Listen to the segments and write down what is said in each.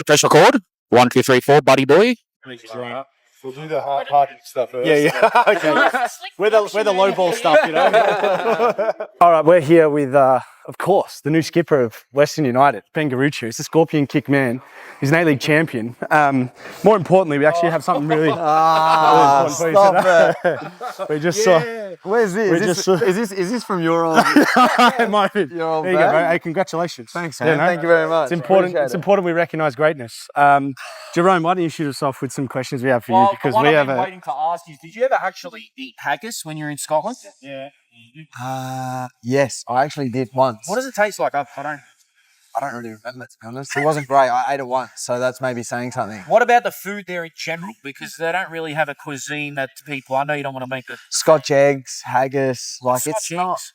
Press record. 1, 2, 3, 4, buddy boy. We'll do the hard stuff first. Yeah. Okay. We're the low ball stuff, you know. All right, we're here with, of course, the new skipper of Western United, Ben Garuccio. He's the scorpion kick man. He's an A-League champion. More importantly, we actually have something really important for you today. We just saw. Where's this? Is this from your old? It might be. Your old there you go, mate. Hey, congratulations. Thanks, man. Thank you very much. It's important. It's important we recognise greatness. Jerome, why don't you shoot us off with some questions we have for you? Because we have waiting to ask you. Did you ever actually eat haggis when you were in Scotland? Yeah. Yes, I actually did once. What does it taste like? I don't really remember, to be honest. It wasn't great. I ate it once, so that's maybe saying something. What about the food there in general? Because they don't really have a cuisine that people. I know you don't want to make it. Scotch eggs, haggis, like Scotch it's not. eggs?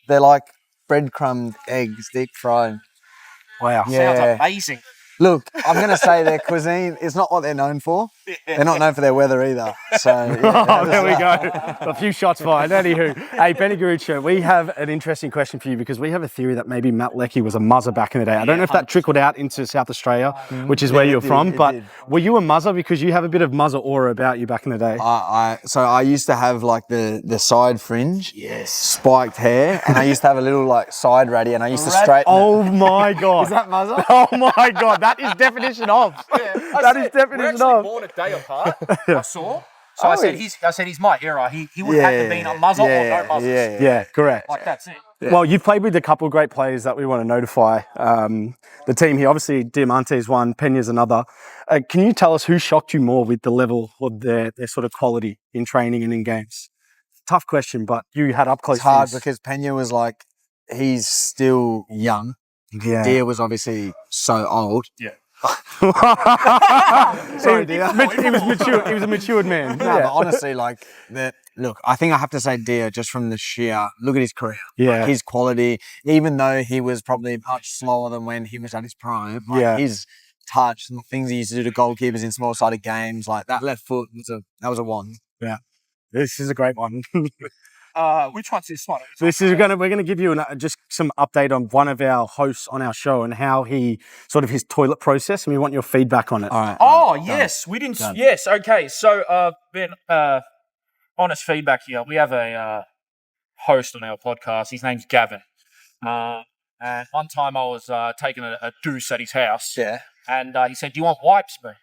They're like breadcrumbed eggs, deep fried. Wow. Yeah. Sounds amazing. Look, I'm going to say their cuisine is not what they're known for. They're not known for their weather either. So, yeah, there we go. A few shots fired. Anywho, hey, Benny Garuccio, we have an interesting question for you because we have a theory that maybe Matt Leckie was a Muzza back in the day. I don't know if that trickled out into South Australia, which is where you're from, but were you a Muzza because you have a bit of Muzza aura about you back in the day? So I used to have like the side fringe, spiked hair, and I used to have a little like side ratty, and I used to straighten Oh my God. Is that Muzza? Oh my God. That is definition of. That is definition we're actually of. born a day apart. I saw. So I said he's my era. He would have to be a Muzza or no Muzza. Yeah, correct. Like that's it. Yeah. Well, you've played with a couple of great players that we want to notify. The team here, obviously, Diamante's one, Peña's another. Can you tell us who shocked you more with the level of their sort of quality in training and in games? Tough question, but you had up close. It's hard because Peña was like, he's still young. Yeah. Dia was obviously so old. Yeah. Sorry, Dia. He was mature. He was a matured man. No, but honestly, like look, I think I have to say Dia just from the sheer look at his career. Yeah. Like his quality, even though he was probably much slower than when he was at his prime. Like his touch and the things he used to do to goalkeepers in small-sided games, like that left foot was a wand. Yeah. This is a great one. Which one's this one? We're going to give you just some update on one of our hosts on our show and how he his toilet process, and we want your feedback on it. All right. Oh yes, we didn't. Done. Yes, okay. So Ben, honest feedback here. We have a host on our podcast. His name's Gavin. And one time I was taking a deuce at his house. Yeah. And he said, "Do you want wipes, bro?"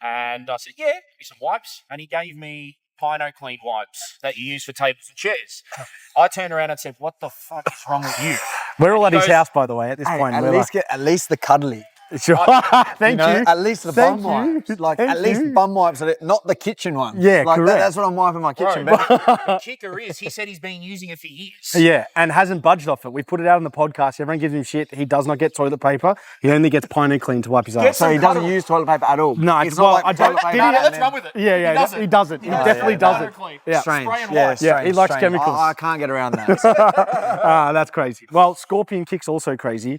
And I said, "Yeah, give me some wipes." And he gave me Pino Clean wipes that you use for tables and chairs. I turned around and said, "What the fuck is wrong with you?" We're all at his house, by the way, at this point. At least the cuddly. Sure. Thank you. At least the bum wipes. Like, at least bum wipes, not the kitchen one. Yeah, like correct. That's what I'm wiping my kitchen. The kicker is, he said he's been using it for years. Yeah, and hasn't budged off it. We put it out on the podcast. Everyone gives him shit. He does not get toilet paper. He only gets Pino Clean to wipe his ass. So he doesn't use toilet paper at all? No, it's not like toilet paper. Let's run with it. Yeah, he doesn't. He definitely doesn't. Yeah. Strange. Yeah, he likes chemicals. I can't get around that. That's crazy. Well, scorpion kick's also crazy.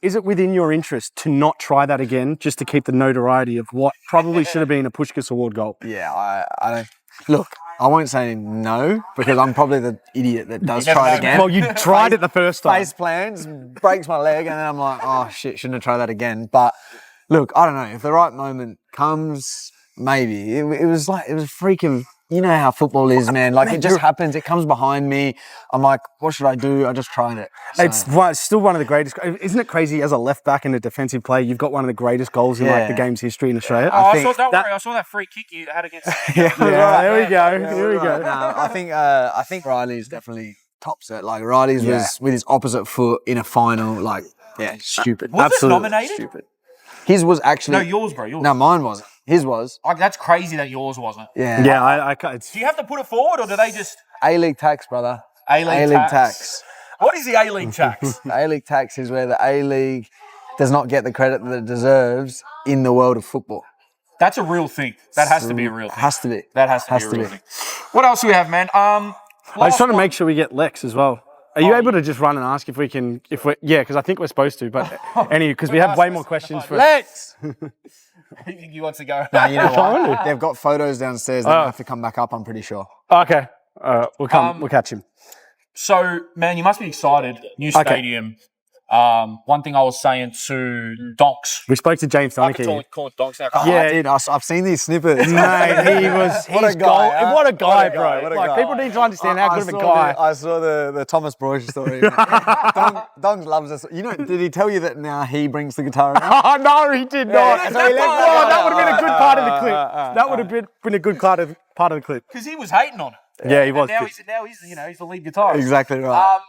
Is it within your interest to not try that again, just to keep the notoriety of what probably should have been a Puskás Award goal? Yeah, I don't. Look, I won't say no because I'm probably the idiot that does try it again. Well, you tried it the first time. Face plans, breaks my leg, and then I'm like, oh shit, shouldn't have tried that again. But look, I don't know. If the right moment comes, maybe. It was freaking. You know how football is, man. Like, it just happens. It comes behind me. I'm like, what should I do? I just tried it. So. It's still one of the greatest. Isn't it crazy as a left back and a defensive player, you've got one of the greatest goals in the game's history in Australia? I saw that free kick you had against. There we go. Here we go. No, I think Riley's definitely tops it. Like, Riley's was with his opposite foot in a final. Like, stupid. Was it nominated? Stupid. His was actually... No, yours, bro. Yours. No, mine wasn't. His was. That's crazy that yours wasn't. Yeah. Yeah, I can't. Do you have to put it forward or do they just... A-League tax, brother. A-League tax. What is the A-League tax? The A-League tax is where the A-League does not get the credit that it deserves in the world of football. That's a real thing. That has to be a real thing. Has to be. That has to be a real thing. What else do we have, man? I was trying to make sure we get Lex as well. Are you able to just run and ask if we can, because I think we're supposed to, but because we have way more questions for Lex! I think he wants to go. No, you know what? They've got photos downstairs. They have to come back up, I'm pretty sure. Okay. We'll catch him. So, man, you must be excited. New stadium. One thing I was saying to Donks. We spoke to James I can Donkey. call it Donks now. Yeah, dude, I've seen these snippets. Mate, he was. What a guy, What a guy, What a bro. guy, what a Like guy. people need to understand how good of a guy. I saw the Thomas Broich story. Donk loves us. You know, did he tell you that now he brings the guitar around? Oh no, he did not. so he left Oh, that that would have been a good part of the clip. ah, That would have been a good part of the clip. Because he was hating on it. Yeah, he was. Now he's he's the lead guitarist. Exactly right.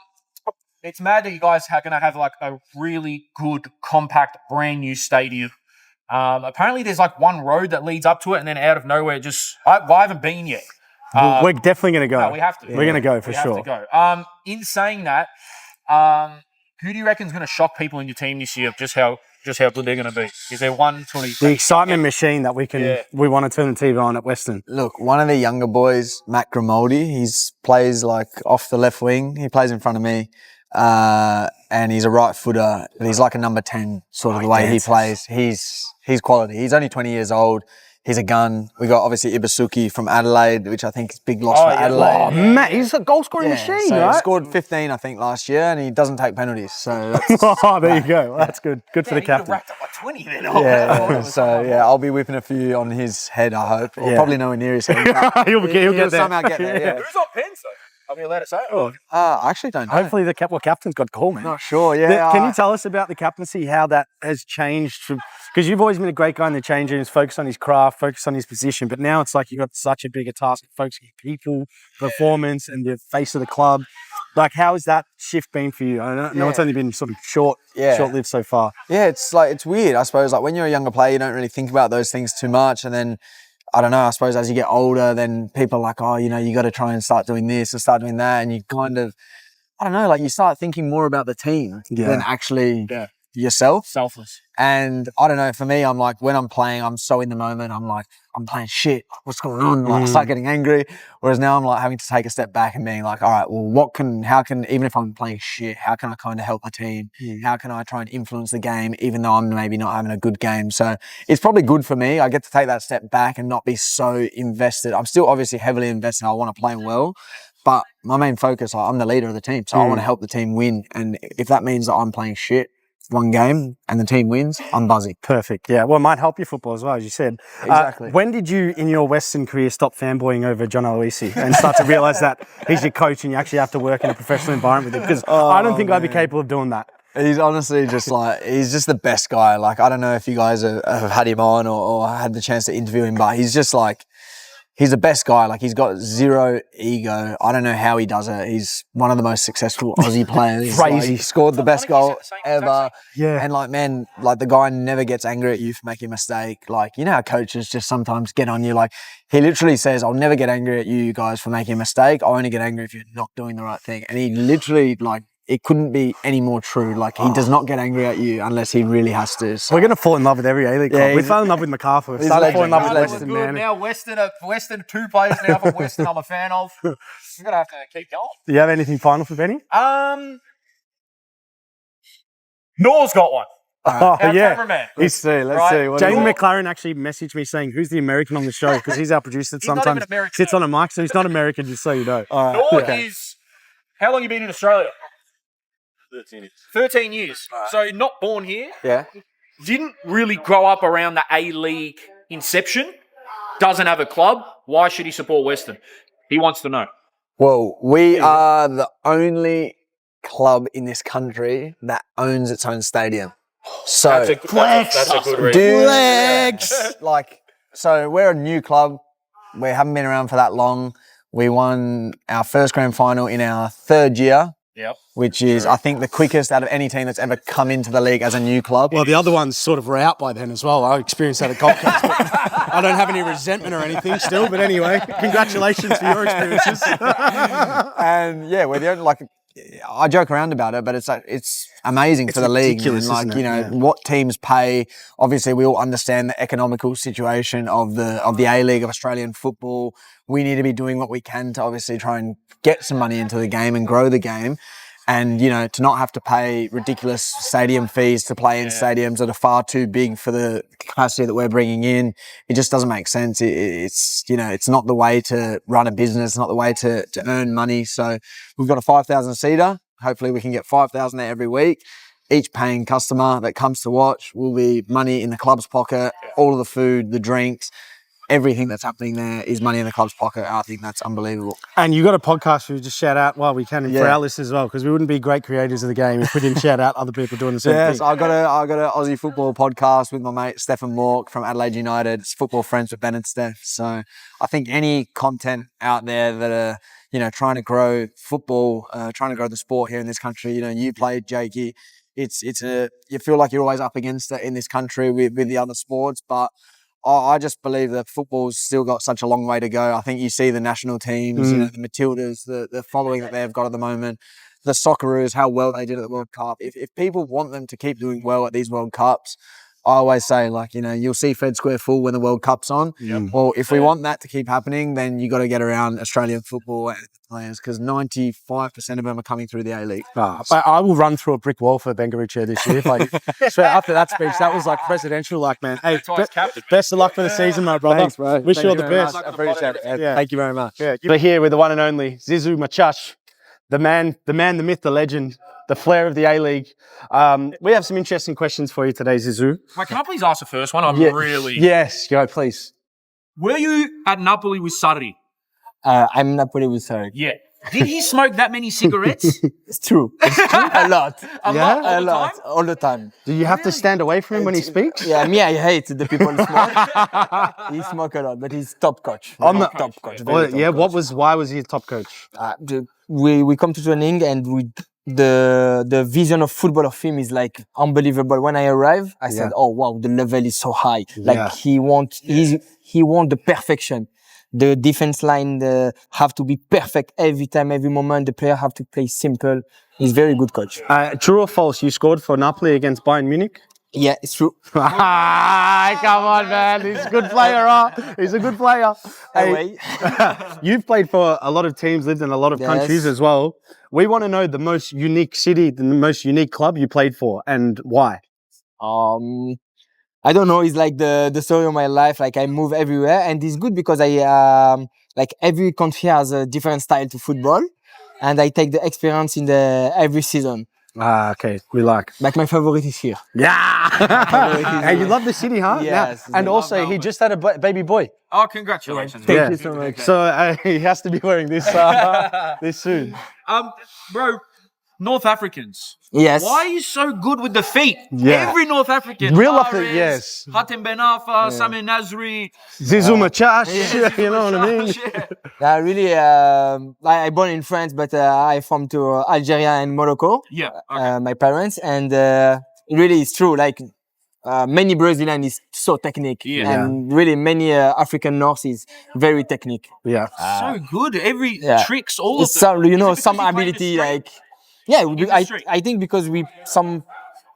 It's mad that you guys are going to have like a really good, compact, brand new stadium. Apparently, there's like one road that leads up to it, and then out of nowhere, I haven't been yet. We're definitely going to go. No, we have to. We're going to go for sure. We have to go. In saying that, who do you reckon is going to shock people in your team this year? Just how good they're going to be? Is there one sort of The excitement machine that we want to turn the TV on at Western. Look, one of the younger boys, Matt Grimaldi, he plays like off the left wing. He plays in front of me. And he's a right footer. He's like a number 10 sort of the way he plays. He's quality. He's only 20 years old. He's a gun. We got obviously Ibasuki from Adelaide, which I think is big loss for Adelaide. Oh, Matt, he's a goal scoring machine, so right? He scored 15, I think, last year, and he doesn't take penalties. So that's, oh, there you go. That's good. Good for the captain. Racked up like 20 then. I'll be whipping a few on his head, I hope. Or probably nowhere near his head. He'll get there. Somehow get there, yeah. Who's on pens though? Are we allowed to say it? Oh. I actually don't know. Hopefully the captain's got call, man. Not sure, yeah. Can you tell us about the captaincy, how that has changed? Because you've always been a great guy in the change rooms, focus on his craft, focus on his position, but now it's like you've got such a bigger task of focusing on people, performance, and the face of the club. Like, how has that shift been for you? I know it's only been sort of short-lived so far. Yeah, it's weird, I suppose. Like, when you're a younger player, you don't really think about those things too much, and then I don't know, I suppose as you get older, then people are like, oh, you got to try and start doing this and start doing that. And you kind of, I don't know, like you start thinking more about the team than actually yourself. Selfless. And I don't know, for me, I'm like, when I'm playing, I'm so in the moment. I'm like, I'm playing shit. What's going on? Like, I start getting angry. Whereas now I'm like having to take a step back and being like, all right, well, how can, even if I'm playing shit, how can I kind of help the team? How can I try and influence the game, even though I'm maybe not having a good game? So it's probably good for me. I get to take that step back and not be so invested. I'm still obviously heavily invested. I want to play well. But my main focus, I'm the leader of the team. So I want to help the team win. And if that means that I'm playing shit one game and the team wins, I'm buzzing. Perfect. Yeah. Well, it might help your football as well, as you said. Exactly. When did you, in your Western career, stop fanboying over John Aloisi and start to realise that he's your coach and you actually have to work in a professional environment with him? Because I don't think I'd be capable of doing that. He's honestly just like, he's just the best guy. Like, I don't know if you guys have had him on or had the chance to interview him, but he's just like, he's the best guy. Like, he's got zero ego. I don't know how he does it. He's one of the most successful Aussie players. Crazy. Like, he scored the best goal ever. Yeah. And like, man, like the guy never gets angry at you for making a mistake. Like, you know how coaches just sometimes get on you. Like, he literally says, I'll never get angry at you guys for making a mistake. I'll only get angry if you're not doing the right thing. And he literally, like, it couldn't be any more true. Like, he does not get angry at you unless he really has to. So. We're going to fall in love with every A-League club. We fell in love with MacArthur. We've started to fall in love with Western, man. Now Western, 2 players now from Western I'm a fan of. We're going to have to keep going. Do you have anything final for Benny? Nor's got one. Oh, Our yeah. cameraman. Let's see. Jamie McLaren actually messaged me saying, who's the American on the show? Because he's our producer. He's not Sometimes even American, sits on a mic, so he's not American, just so you know. Nor is, how long you been in Australia? 13 years. 13 years. So not born here. Yeah. Didn't really grow up around the A-League inception. Doesn't have a club. Why should he support Western? He wants to know. Well, we are the only club in this country that owns its own stadium. So That's a good reason. Flex. Like, so we're a new club. We haven't been around for that long. We won our first grand final in our 3rd year. Yep. Which is, I think, the quickest out of any team that's ever come into the league as a new club. Well, the other ones sort of were out by then as well. I experienced that at Comcast. I don't have any resentment or anything still, but anyway, congratulations for your experiences. And yeah, we're the only, like, I joke around about it, but it's amazing for the league. And like, you know, what teams pay. Obviously, we all understand the economical situation of the A-League of Australian football. We need to be doing what we can to obviously try and get some money into the game and grow the game. And, you know, to not have to pay ridiculous stadium fees to play in stadiums that are far too big for the capacity that we're bringing in, it just doesn't make sense. It's, you know, it's not the way to run a business, not the way to earn money. So we've got a 5,000 seater. Hopefully we can get 5,000 there every week. each paying customer that comes to watch will be money in the club's pocket. All of the food, the drinks, everything that's happening there is money in the club's pocket. I think that's unbelievable. And you got a podcast we just shout out while we can for Yeah. our listeners as well, because we wouldn't be great creators of the game if we didn't shout out other people doing the same thing. So I got a Aussie football podcast with my mate Stefan Mork from Adelaide United. It's football friends with Ben and Steph. So I think any content out there that are, you know, trying to grow football, trying to grow the sport here in this country, you know, you played, Jakey. You feel like you're always up against it in this country with the other sports, but I just believe that football's still got such a long way to go. I think you see the national teams, you know, the Matildas, the following that they've got at the moment, the Socceroos, how well they did at the World Cup. If people want them to keep doing well at these World Cups, I always say, like, you know, you'll see Fed Square full when the World Cup's on. Yep. Well, if we want that to keep happening, then you got to get around Australian football and the players, because 95% of them are coming through the A-League. But I will run through a brick wall for Ben Garuccio this year. So after that speech, that was like presidential, like, man. Hey, best of luck for the season, my brother. Thanks, bro. Wish you all the best. I appreciate it. Yeah. Thank you very much. Yeah. We're here with the one and only Zizu Machach, the man, the myth, the legend, the flair of the A-League. We have some interesting questions for you today, Zizu. Mate, can I please ask the first one? Really... Yes, go, please. Were you at Napoli with Sarri? I'm Napoli with Sarri. Yeah. Did he smoke that many cigarettes? It's true. A lot. A lot. All the time. Do you have to stand away from him when he speaks? Yeah, me, I hate the people who smoke. He smoke a lot, but he's top coach. Top coach. Why was he a top coach? We come to training and the vision of football of him is like unbelievable. When I arrived, I said, "Oh wow, the level is so high." Like he want the perfection. The defense line have to be perfect every time, every moment. The player have to play simple. He's very good coach. True or false? You scored for Napoli against Bayern Munich? Yeah, it's true. Come on, man. He's a good player, huh? He's a good player. Hey, you've played for a lot of teams, lived in a lot of countries as well. We want to know the most unique city, the most unique club you played for, and why. I don't know. It's like the story of my life. Like I move everywhere, and it's good because I like every country has a different style to football, and I take the experience in every season. Okay. We like. Like my favorite is here. Yeah. Hey, you love the city, huh? Yes. And also, he just had a baby boy. Oh, congratulations. Thank you so much. So he has to be wearing this this soon. Bro, North Africans. Yes. Why are you so good with the feet? Yeah. Every North African. Real Mahrez, yes. Hatem Ben Arfa, Samir Nasri. Zizu Machach, you know what I mean? Yeah, really. I born in France, but I from to Algeria and Morocco. Yeah. Okay. My parents, and really, it's true. Like many Brazilian is so technique, and really many African North is very technique. Yeah. So good. Every tricks, all It's of them. some, you know, some ability like. Yeah, I think because some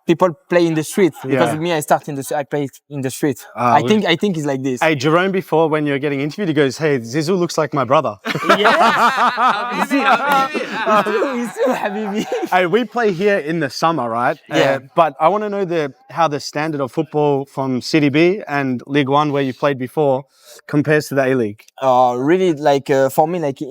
people play in the street. Because me, I play in the street. I think it's like this. Hey, Jerome, before when you're getting interviewed, he goes, "Hey, Zizu looks like my brother." He's so happy. Hey, we play here in the summer, right? Yeah. But I want to know how the standard of football from City B and Ligue 1, where you played before, compares to the A-League. Really, like for me, like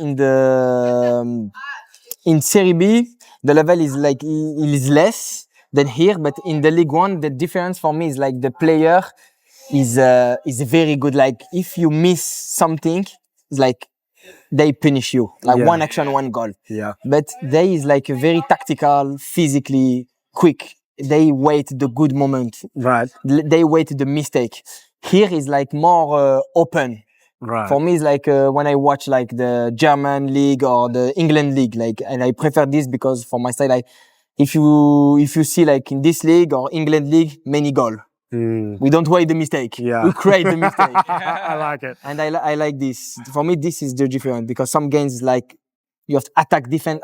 in Serie B, the level is like is less than here, but in the Ligue 1, the difference for me is like the player is very good. Like if you miss something, it's like they punish you, like one action, one goal. Yeah. But they is like very tactical, physically quick. They wait the good moment. Right. They wait the mistake. Here is like more open. Right. For me, it's like when I watch like the German league or the England league, like, and I prefer this because for my style, like, if you see like in this league or England league, many goal. We don't wait the mistake. Yeah. We create the mistake. I like it. And I like this. For me, this is the difference because some games is like you have to attack, defend.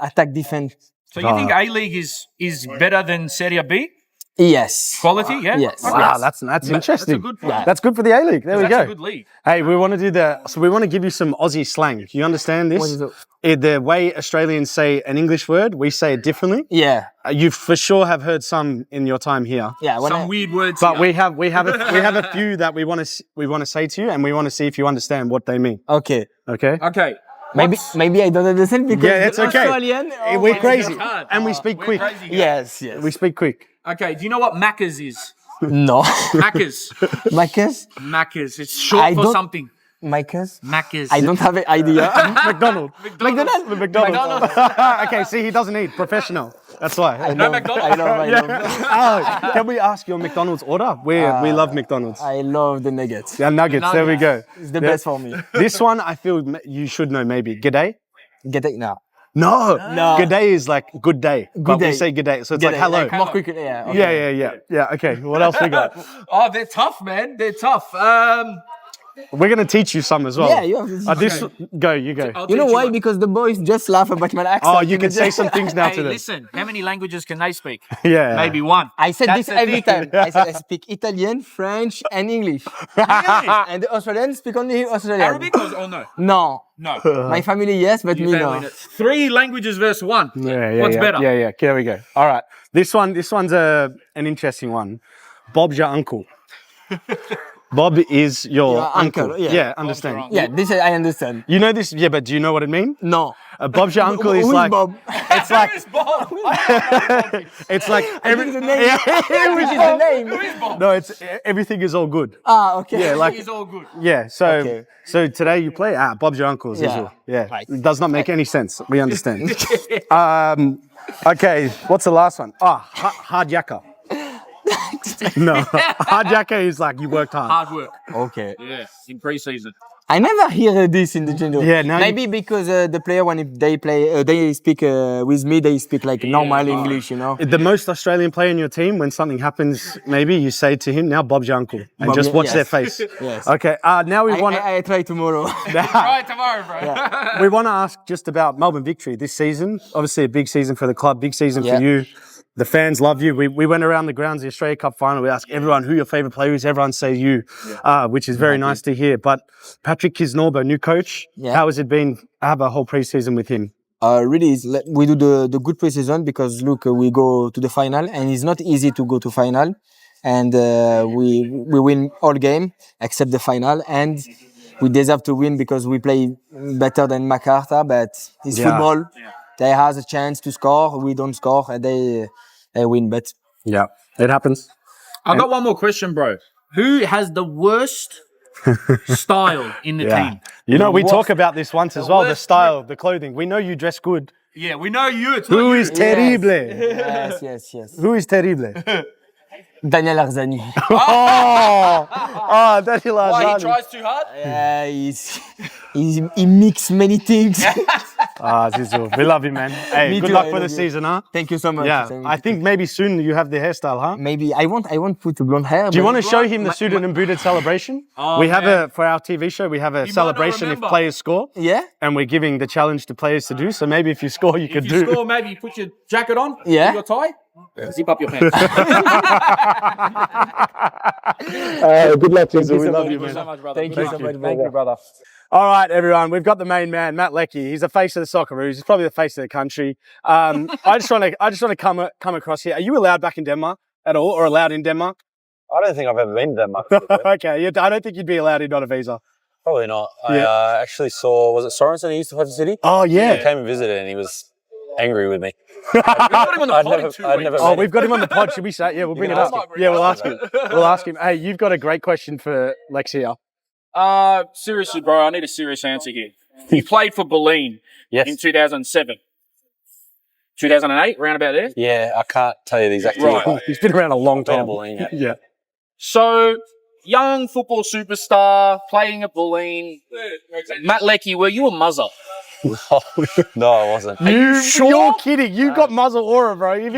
So you think A-League is better than Serie B? Yes. Quality, yeah? Yes. Okay. Wow, that's interesting. That's a good That's good for the A-League. There we That's go. a good league. Hey, we want to give you some Aussie slang. You understand this? What is it? The way Australians say an English word, we say it differently. Yeah. You for sure have heard some in your time here. Yeah. Some weird words. But we have a few that we want to say to you, and we want to see if you understand what they mean. Okay. Okay. Okay. Maybe I don't understand because Yeah, it's okay. Australian. We're crazy, hard. and we speak quick. Crazy guys. Yes. We speak quick. Okay, do you know what Macca's is? No. Macca's. Macca's? Macca's. It's short I for don't- something. Macca's? Macca's. I don't have an idea. McDonald's. McDonald's. Okay, see, he doesn't eat. Professional. That's why. No McDonald's. I love. Oh, can we ask your McDonald's order? We love McDonald's. I love the nuggets. Yeah, nuggets. There we go. It's the best for me. This one, I feel you should know maybe. G'day? Get it now. No. No. G'day is like good day. But we day. say g'day. So it's Get like it, hello. more quickly. Yeah. Okay. Yeah. Okay, what else we got? Oh, they're tough, man. They're tough. We're going to teach you some as well. Yeah, you have to teach You go. I'll You know teach why? one. Because the boys just laugh about my accent. Oh, you can say some things now Hey, to them. listen. How many languages can they speak? Yeah. Maybe one. I said That's this the every thing. time. I said I speak Italian, French, and English. And the Australians speak only Australian. Arabic or no? No. No. My family, yes, but me, no. 3 languages versus 1. Yeah. What's better? Yeah. Here we go. All right. This one's an interesting one. Bob's your uncle. Bob is your uncle. yeah. Understand. uncle. Yeah, this I understand. You know this? Yeah, but do you know what it means? No. Bob's your uncle is Who like. Bob? It's like. Who is Bob? It's like. Which is the name? Which is the name? Who is Bob? No, it's everything is all good. Ah, okay. Yeah, like. He's all good. Yeah, so Okay. so today you play Bob's your uncle, Zizu. Yeah, Right. it does not make any sense. We understand. Okay, what's the last one? Hard yakka. No, hard yakka is like you worked hard. Hard work. Okay. Yeah, in pre-season. I never hear this in the general. Yeah, now maybe because the player when they play, they speak with me, they speak like normal English, you know. The most Australian player in your team, when something happens, maybe you say to him, "Now Bob's your uncle," and Bob, just watch yes. their face. Yes. Okay. Now we want I try tomorrow. Try tomorrow, bro. we want to ask just about Melbourne Victory this season. Obviously, a big season for the club, big season Yeah. for you. The fans love you. We went around the grounds, the Australia Cup final. We asked everyone who your favourite player is. Everyone says you, which is very nice to hear. But Patrick Kisnorbo, new coach, how has it been? I have a whole pre-season with him. Really, we do the good pre-season because look, we go to the final and it's not easy to go to final. And we win all game except the final. And we deserve to win because we play better than MacArthur, but it's football. They has a chance to score. We don't score, and they win. But Yeah, it happens. I've got one more question, bro. Who has the worst style in the team? You know, we talk about this once as well, the worst style, the clothing. We know you dress good. Yeah, we know you. It's Who not is you. terrible? yes. Who is terrible? Daniel Arzani. Daniel Why, he Arzani. tries too hard? He mix many things. Zizu, we love you, man. Hey, Me good too, luck I for the love you. season, huh? Thank you so much. Yeah, Thank I you. think maybe soon you have the hairstyle, huh? Maybe I want put blonde hair. Do you but- want to show him the suited and booted celebration? We have for our TV show, we have a not celebration if remember. players score. Yeah. And we're giving the challenge to players to do. So maybe if you score, you could If you do. score, maybe you put your jacket on, Yeah. your tie, zip up your pants. Good luck, Zizu. We love you, Thank you so man. much, brother. Thank Good you luck. so much, Thank you, brother. All right, everyone. We've got the main man, Matt Leckie. He's the face of the Socceroos. He's probably the face of the country. I just want to come across here. Are you allowed back in Denmark at all, or allowed in Denmark? I don't think I've ever been to Denmark. Okay, I don't think you'd be allowed in on a visa. Probably not. I actually saw, was it Sorensen he used to play for City? Oh He yeah. came and visited and he was angry with me. We've got him on the pod in 2 I'd weeks. never Oh, met we've got him on the pod. Should we say? Yeah, we'll bring it up. Yeah, we'll ask him. We'll ask him. Hey, you've got a great question for Lexia. Seriously, bro, I need a serious answer here. You played for Berlin in 2007. 2008, round about there? Yeah, I can't tell you the exact Right. year. He's been around a long Been to time. Berlin, yeah. Yeah. So, young football superstar, playing at Berlin. Matt Leckie, were you a Muzza? No, I wasn't. You're kidding. You've got muzzle aura, bro. You've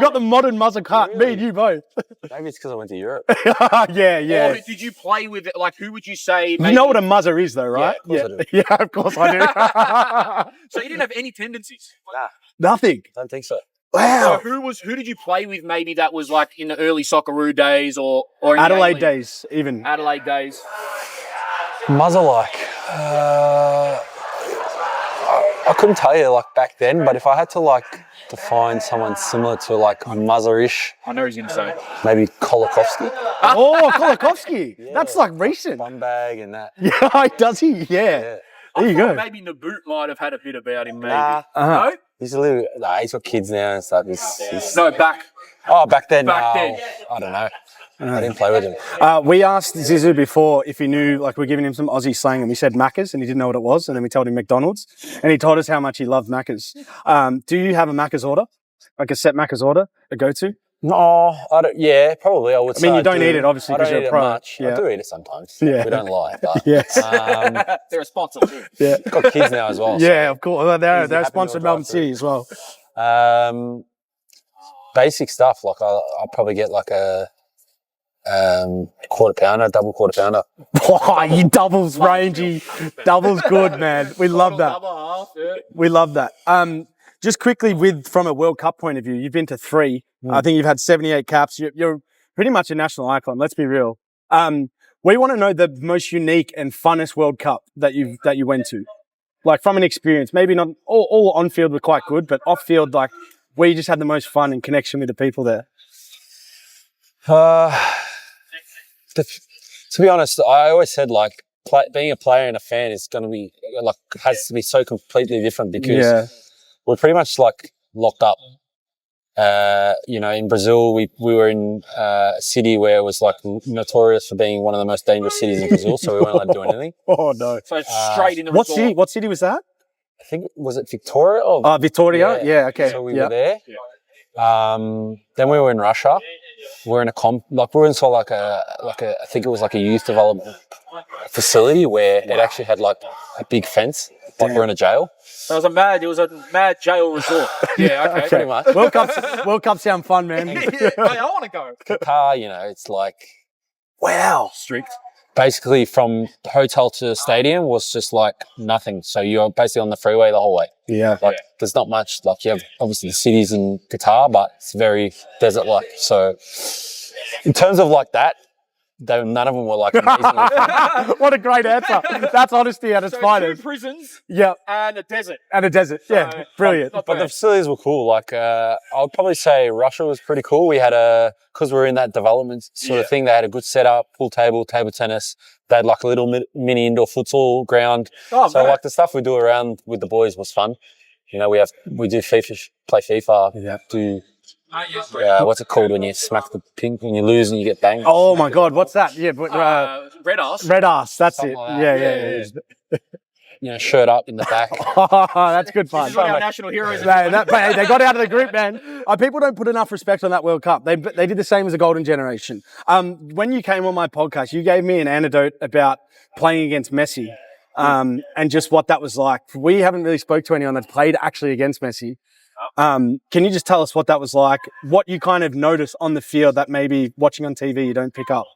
got the modern muzzle cut. Me and you both. Maybe it's because I went to Europe. yeah. Or did you play with it? Like, who would you say? You know what a muzzer is, though, right? Yeah, of course I do. Yeah, of course I do. So you didn't have any tendencies? Nothing. I don't think so. Wow. So who did you play with? Maybe that was like in the early Socceroo days or in the Adelaide A-League? days, even. Adelaide days. Muzzer like. I couldn't tell you like back then, but if I had to like define someone similar to like Muzzer-ish, I know he's going to say. maybe Kolakowski, Oh, Kolakowski. That's like recent. bum bag and that. Yeah, does he? Yeah. There you go. Maybe Naboot might have had a bit about him, maybe. Nah, Uh-huh. No? he's a little. Nah, he's got kids now and stuff. He's No, back Oh, back then, Back then. I don't know. I didn't play with him. We asked Zizu before if he knew, like, we're giving him some Aussie slang, and we said Macca's, and he didn't know what it was, and then we told him McDonald's, and he told us how much he loved Macca's. Do you have a Macca's order? Like a set Macca's order, a go-to? No, I don't. Yeah, probably I would say. I mean, you don't eat it, obviously, I don't because you're eat a it pro. much. Yeah. I do eat it sometimes. Yeah. We don't lie. But, Yes. They're a sponsor too. Yeah. got kids now as well. Yeah, of course. Well, they're happy sponsored meal Melbourne City as well. So, basic stuff. Like I'll probably get like a quarter pounder, double quarter pounder. Oh, you doubles rangy. Doubles good, man. We love that. Double half, yeah. We love that. Just quickly, from a World Cup point of view, you've been to 3. I think you've had 78 caps. You're pretty much a national icon. Let's be real. We want to know the most unique and funnest World Cup that you went to, like from an experience. Maybe not all on field were quite good, but off field, like where you just had the most fun and connection with the people there. To be honest, I always said like being a player and a fan is going to be like has to be so completely different because we're pretty much like locked up. In Brazil, we were in a city where it was like notorious for being one of the most dangerous cities in Brazil, so we weren't allowed to do anything. Oh no! So straight in the What resort. city? What city was that? I think was it Victoria or Victoria. Yeah. Okay. So we were there. Then we were in Russia. We're in a we're in sort of I think it was like a youth development facility where it actually had like a big fence, like we're in a jail. So it was a mad jail resort. Yeah, okay. Pretty much. World Cup sound fun, man. Hey, I want to go. Qatar, it's like Wow. Strict. basically from hotel to stadium was just like nothing. So you're basically on the freeway the whole way. Yeah. Like there's not much. Like you have obviously the cities in Qatar, but it's very desert-like. So in terms of like that, none of them were like amazing. What a great answer. That's honesty at its So finest. 2 prisons Yeah. and a desert. And a desert. Yeah. So, Brilliant. not But the bad. facilities were cool. Like I would probably say Russia was pretty cool. We had because we were in that development sort of thing, they had a good setup, pool table, table tennis. They had like a little mini indoor futsal ground. Oh, So man. like the stuff we do around with the boys was fun. We do FIFA, play FIFA, do what's it called when you smack the pink when you lose and you get banged? Oh my God. What's that? Yeah. But, Red ass. red ass. That's it. Something like Yeah. that. Shirt up in the back. That's good fun. This is what our national heroes Hey, they got out of the group, man. People don't put enough respect on that World Cup. They did the same as the Golden Generation. When you came on my podcast, you gave me an anecdote about playing against Messi, and just what that was like. We haven't really spoke to anyone that's played actually against Messi. Can you just tell us what that was like? What you kind of notice on the field that maybe watching on TV you don't pick up?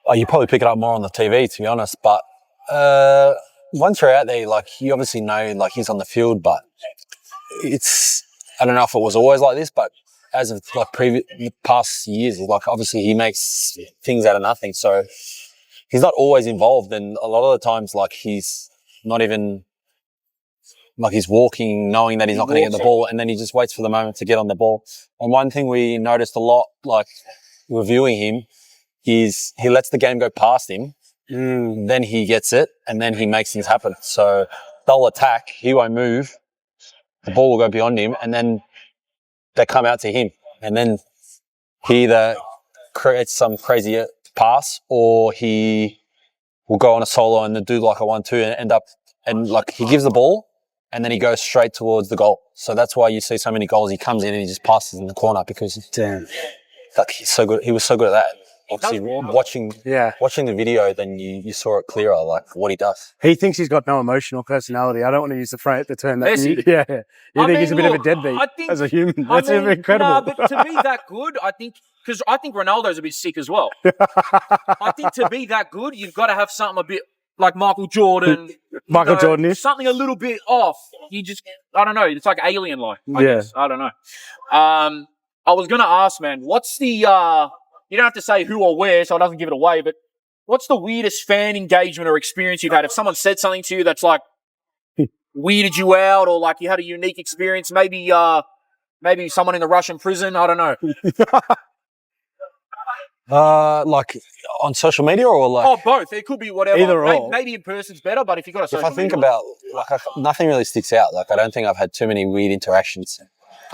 Oh, you probably pick it up more on the TV, to be honest. But once you're out there, like you obviously know, like he's on the field. But I don't know if it was always like this, but as of like past years, like obviously he makes things out of nothing. So he's not always involved, and a lot of the times, like he's not even. Like he's walking, knowing that he's not going to get the ball, and then he just waits for the moment to get on the ball. And one thing we noticed a lot, like reviewing him, is he lets the game go past him, then he gets it, and then he makes things happen. So they'll attack, he won't move, the ball will go beyond him, and then they come out to him, and then he either creates some crazy pass, or he will go on a solo and then do like a 1-2 and end up, and like he gives the ball, and then he goes straight towards the goal. So that's why you see so many goals. He comes in and he just passes in the corner because like he's so good. He was so good at that. Obviously, watching the video, then you saw it clearer, like what he does. He thinks he's got no emotional personality. I don't want to use the term that. Messi? You think he's a bit of a deadbeat as a human? That's incredible. Nah, but to be that good, I think Ronaldo's a bit sick as well. I think to be that good, you've got to have something a bit like Michael Jordan. Jordan-ish. Something a little bit off. I don't know. It's like alien-like, I guess. I don't know. I was going to ask, man, what's the, you don't have to say who or where so it doesn't give it away, but what's the weirdest fan engagement or experience you've had? If someone said something to you that's like weirded you out, or like you had a unique experience, maybe someone in the Russian prison, I don't know. Like on social media or like? Oh, both. It could be whatever. Either or. Maybe in person's better, but if you've got a If social I think media, about, like, nothing really sticks out. Like, I don't think I've had too many weird interactions.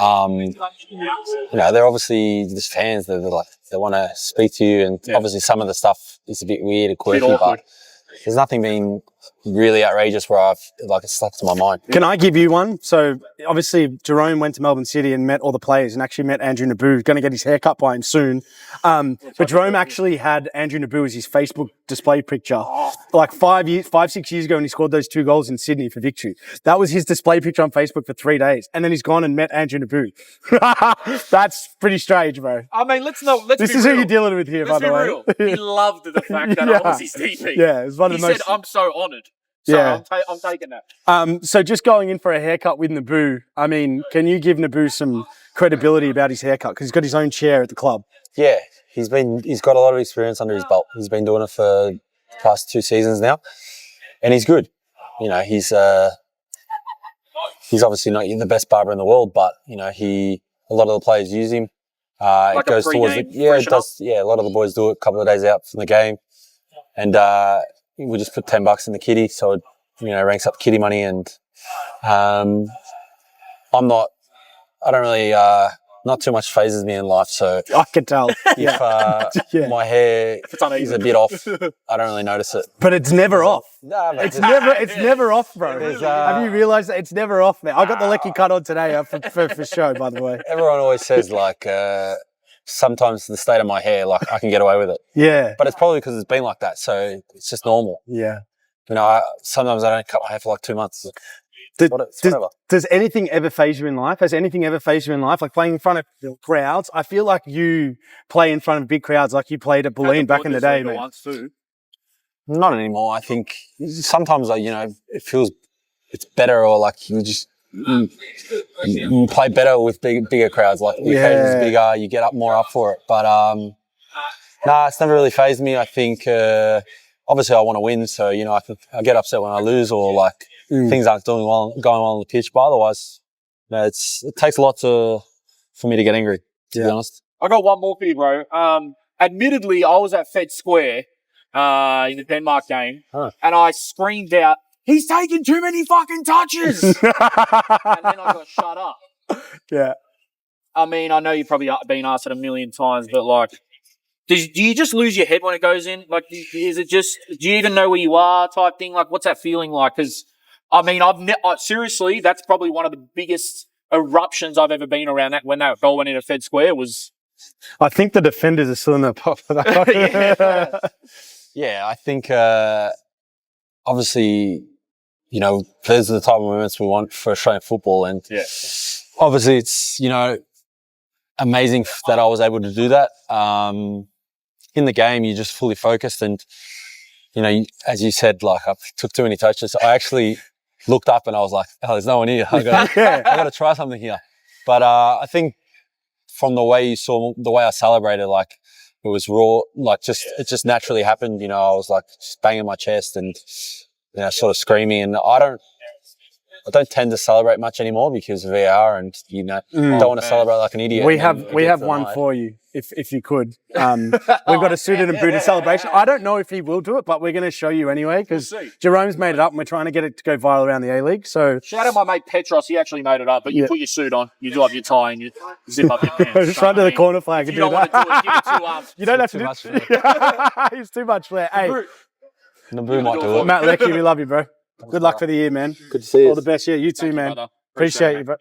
they're obviously just fans. They're like, they want to speak to you, and obviously some of the stuff is a bit weird and quirky, but there's nothing been really outrageous where I've like it stuck to my mind. Can I give you one? So obviously Jerome went to Melbourne City and met all the players and actually met Andrew Naboo. Going to get his hair cut by him soon. But Jerome actually had Andrew Naboo as his Facebook display picture like 6 years ago when he scored those 2 goals in Sydney for victory. That was his display picture on Facebook for 3 days. And then he's gone and met Andrew Naboo. That's pretty strange, bro. I mean, let's This be is real. who you're dealing with here, by the way. Let's be real. He loved the fact that I was his DP. Yeah, it was one of He the most... said, I'm so honoured. So I'm taking that. So just going in for a haircut with Naboo, I mean, can you give Naboo some credibility about his haircut? Because he's got his own chair at the club. Yeah, he's got a lot of experience under his belt. He's been doing it for the past 2 seasons now, and he's good. You know, he's obviously not the best barber in the world, but you know, a lot of the players use him. Like it goes towards it does. Yeah, a lot of the boys do it a couple of days out from the game, and we just put $10 in the kitty, so it ranks up kitty money. And I don't really not too much phases me in life, so I can tell. if my hair is a bit off, I don't really notice it. But it's never off. No, It's never off, bro. Have you realised that it's never off, man? I got the Leckie cut on today for show, by the way. Everyone always says like sometimes the state of my hair, like I can get away with it. Yeah. But it's probably because it's been like that, so it's just normal. Yeah. You know, sometimes I don't cut my hair for like 2 months. Whatever. Does anything ever phase you in life? Has anything ever phased you in life? Like playing in front of crowds? I feel like you play in front of big crowds like you played at Bulleen back in the day, man. Once too. Not anymore. I think sometimes, it's better, or like you just you play better with bigger crowds. Like the occasion's bigger, you get more up for it. But it's never really phased me. I think obviously I want to win, so I get upset when I lose, or like things aren't going well on the pitch. But otherwise, it takes a lot for me to get angry, to be honest. I got one more for you, bro. Admittedly, I was at Fed Square in the Denmark game, and I screamed out, "He's taking too many fucking touches!" And then I got shut up. Yeah. I mean, I know you've probably been asked it a million times, but like, do you just lose your head when it goes in? Like, is it just, do you even know where you are type thing? Like, what's that feeling like? Because, I mean, seriously, that's probably one of the biggest eruptions I've ever been around that when that goal went into Fed Square was... I think the defenders are still in the pop for that. Yeah, I think obviously, those are the type of moments we want for Australian football, and obviously it's amazing that I was able to do that. In the game, you're just fully focused, and as you said, like I took too many touches. I actually looked up and I was like, "Oh, there's no one here. I got to try something here." But I think from the way you saw the way I celebrated, like it was raw, like it just naturally happened. I was like just banging my chest and sort of screaming. And I don't tend to celebrate much anymore because of VAR, and don't want to celebrate like an idiot. We have one for you, if you could. We've got a suited and booted celebration. I don't know if he will do it, but we're going to show you anyway because Jerome's made it up, and we're trying to get it to go viral around the A-League. So shout out my mate Petros. He actually made it up, but you put your suit on, you do have your tie, and you zip up your pants. Just run to the corner flag and do that. You don't want to do it. Give it to you don't have to do it. It's too much flair. Hey, Naboo might do it. Matt Leckie, we love you, bro. Good luck for the year, man. Good to see you. All the best. Yeah, you too, man. Brother. Appreciate you, bro.